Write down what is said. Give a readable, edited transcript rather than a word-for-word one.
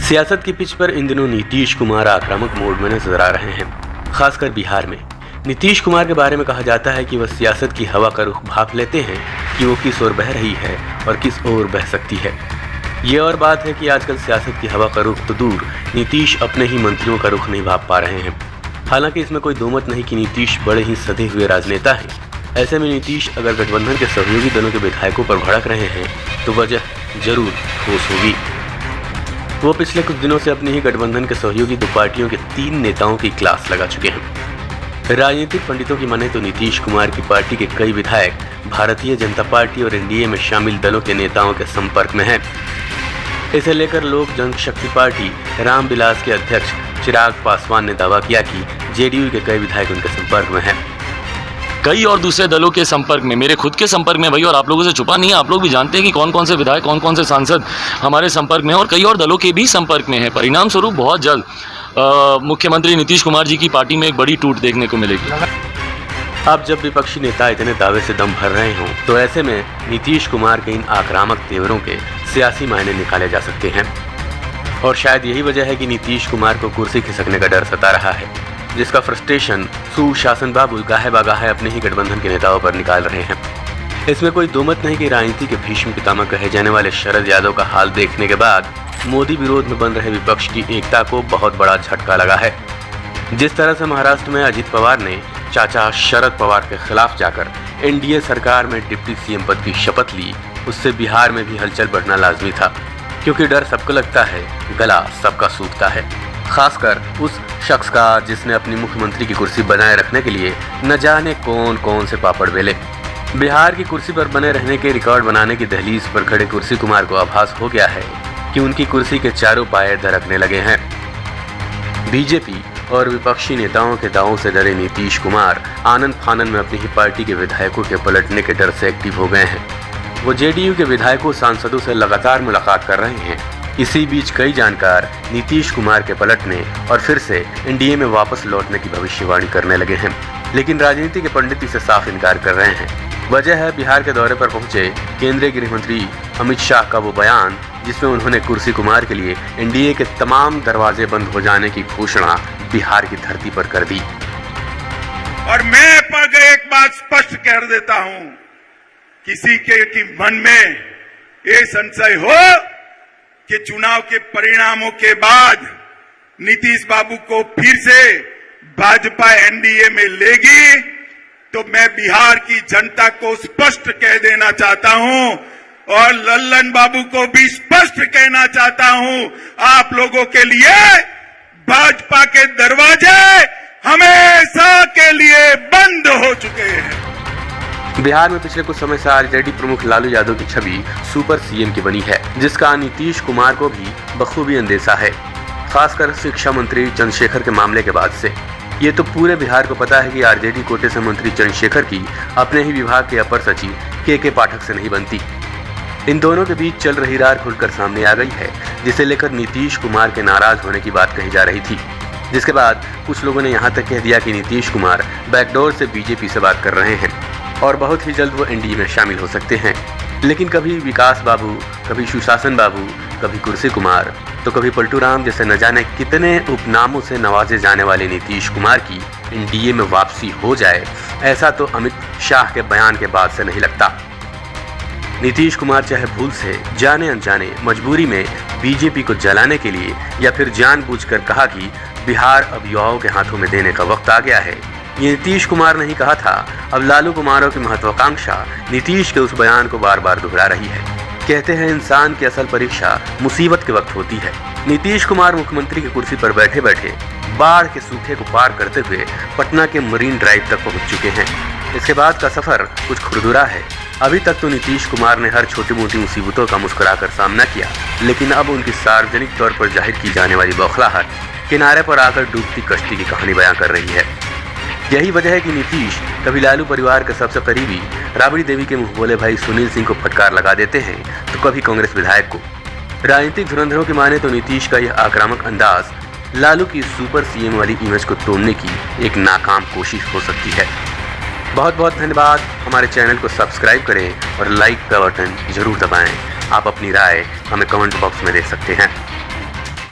सियासत की पिच पर इन दिनों नीतीश कुमार आक्रामक मोड में नजर आ रहे हैं, खासकर बिहार में। नीतीश कुमार के बारे में कहा जाता है कि वह सियासत की हवा का रुख भांप लेते हैं कि वो किस ओर बह रही है और किस ओर बह सकती है। ये और बात है कि आजकल सियासत की हवा का रुख तो दूर, नीतीश अपने ही मंत्रियों का रुख नहीं भांप पा रहे हैं। हालांकि इसमें कोई दोमत नहीं कि नीतीश बड़े ही सधे हुए राजनेता हैं। ऐसे में नीतीश अगर गठबंधन के सहयोगी दलों के विधायकों पर भड़क रहे हैं तो वजह जरूर ठोस होगी। वो पिछले कुछ दिनों से अपनी ही गठबंधन के सहयोगी दो पार्टियों के 3 नेताओं की क्लास लगा चुके हैं। राजनीतिक पंडितों की माने तो नीतीश कुमार की पार्टी के कई विधायक भारतीय जनता पार्टी और एनडीए में शामिल दलों के नेताओं के संपर्क में हैं। इसे लेकर लोक जनशक्ति पार्टी रामविलास के अध्यक्ष चिराग पासवान ने दावा किया कि जेडीयू के कई विधायक उनके संपर्क में हैं। कई और दूसरे दलों के संपर्क में, मेरे खुद के संपर्क में भाई, और आप लोगों से छुपा नहीं है, आप लोग भी जानते हैं कि कौन कौन से विधायक, कौन कौन से सांसद हमारे संपर्क में हैं और कई और दलों के भी संपर्क में हैं। परिणाम स्वरूप बहुत जल्द मुख्यमंत्री नीतीश कुमार जी की पार्टी में एक बड़ी टूट देखने को मिलेगी। अब जब विपक्षी नेता इतने दावे से दम भर रहे हों तो ऐसे में नीतीश कुमार के इन आक्रामक तेवरों के सियासी मायने निकाले जा सकते हैं। और शायद यही वजह है कि नीतीश कुमार को कुर्सी खिसकने का डर सता रहा है, जिसका फ्रस्ट्रेशन सुशासन बाबू गाहे बागाहे अपने ही गठबंधन के नेताओं पर निकाल रहे हैं। इसमें कोई दोमत नहीं कि राजनीति के भीष्म पितामह कहे जाने वाले शरद यादव का हाल देखने के बाद मोदी विरोध में बन रहे विपक्ष की एकता को बहुत बड़ा झटका लगा है। जिस तरह से महाराष्ट्र में अजित पवार ने चाचा शरद पवार के खिलाफ जाकर एनडीए सरकार में डिप्टी सीएम पद की शपथ ली, उससे बिहार में भी हलचल बढ़ना लाजमी था, क्योंकि डर सबको लगता है, गला सबका सूखता है, खासकर उस शख्स का जिसने अपनी मुख्यमंत्री की कुर्सी बनाए रखने के लिए न जाने कौन कौन से पापड़ बेले। बिहार की कुर्सी पर बने रहने के रिकॉर्ड बनाने की दहलीज पर खड़े कुर्सी कुमार को आभास हो गया है कि उनकी कुर्सी के चारों पाए दरकने लगे हैं। बीजेपी और विपक्षी नेताओं के दावों से डरे नीतीश कुमार आनंद फानन में अपनी ही पार्टी के विधायकों के पलटने के डर से एक्टिव हो गए हैं। वो जेडीयू के विधायकों सांसदों से लगातार मुलाकात कर रहे हैं। इसी बीच कई जानकार नीतीश कुमार के पलटने और फिर से एनडीए में वापस लौटने की भविष्यवाणी करने लगे हैं, लेकिन राजनीति के पंडित इसे साफ इनकार कर रहे हैं। वजह है बिहार के दौरे पर पहुंचे केंद्रीय गृह मंत्री अमित शाह का वो बयान, जिसमें उन्होंने कुर्सी कुमार के लिए एनडीए के तमाम दरवाजे बंद हो जाने की घोषणा बिहार की धरती पर कर दी। और मैं पर एक बात स्पष्ट कर देता हूं, किसी के मन में ये संशय हो कि चुनाव के परिणामों के बाद नीतीश बाबू को फिर से भाजपा एनडीए में लेगी, तो मैं बिहार की जनता को स्पष्ट कह देना चाहता हूं और लल्लन बाबू को भी स्पष्ट कहना चाहता हूं, आप लोगों के लिए भाजपा के दरवाजे हमेशा के लिए बंद हो चुके हैं। बिहार में पिछले कुछ समय से आरजेडी प्रमुख लालू यादव की छवि सुपर सीएम की बनी है, जिसका नीतीश कुमार को भी बखूबी अंदेशा है, खासकर शिक्षा मंत्री चंद्रशेखर के मामले के बाद से। ये तो पूरे बिहार को पता है कि आरजेडी कोटे से मंत्री चंद्रशेखर की अपने ही विभाग के अपर सचिव के पाठक से नहीं बनती। इन दोनों के बीच चल रही रार खुलकर सामने आ गई है, जिसे लेकर नीतीश कुमार के नाराज होने की बात कही जा रही थी, जिसके बाद कुछ लोगों ने यहाँ तक कह दिया कि नीतीश कुमार बैकडोर से बीजेपी से बात कर रहे हैं और बहुत ही जल्द वो एनडीए में शामिल हो सकते हैं। लेकिन कभी विकास बाबू, कभी सुशासन बाबू, कभी कुर्सी कुमार, तो कभी पलटू राम जैसे न जाने कितने उपनामों से नवाजे जाने वाले नीतीश कुमार की एनडीए में वापसी हो जाए, ऐसा तो अमित शाह के बयान के बाद से नहीं लगता। नीतीश कुमार चाहे भूल से, जाने अनजाने, मजबूरी में बीजेपी को जलाने के लिए या फिर जानबूझकर कहा कि बिहार अब युवाओं के हाथों में देने का वक्त आ गया है, ये नीतीश कुमार ने ही कहा था। अब लालू कुमारों की महत्वाकांक्षा नीतीश के उस बयान को बार बार दोहरा रही है। कहते हैं इंसान की असल परीक्षा मुसीबत के वक्त होती है। नीतीश कुमार मुख्यमंत्री की कुर्सी पर बैठे बैठे बाढ़ के सूखे को पार करते हुए पटना के मरीन ड्राइव तक पहुंच चुके हैं। इसके बाद का सफर कुछ खुरदुरा है। अभी तक तो नीतीश कुमार ने हर छोटी मोटी मुसीबतों का मुस्कुराकर सामना किया, लेकिन अब उनकी सार्वजनिक तौर पर जाहिर की जाने वाली बौखलाहट किनारे पर आकर डूबती कश्ती की कहानी बयां कर रही है। यही वजह है कि नीतीश कभी लालू परिवार के सबसे करीबी राबड़ी देवी के मुंह बोले भाई सुनील सिंह को फटकार लगा देते हैं, तो कभी कांग्रेस विधायक को। राजनीतिक धुरंधरों की माने तो नीतीश का यह आक्रामक अंदाज लालू की सुपर सीएम वाली इमेज को तोड़ने की एक नाकाम कोशिश हो सकती है। बहुत बहुत धन्यवाद। हमारे चैनल को सब्सक्राइब करें और लाइक का बटन जरूर दबाएं। आप अपनी राय हमें कमेंट बॉक्स में दे सकते हैं।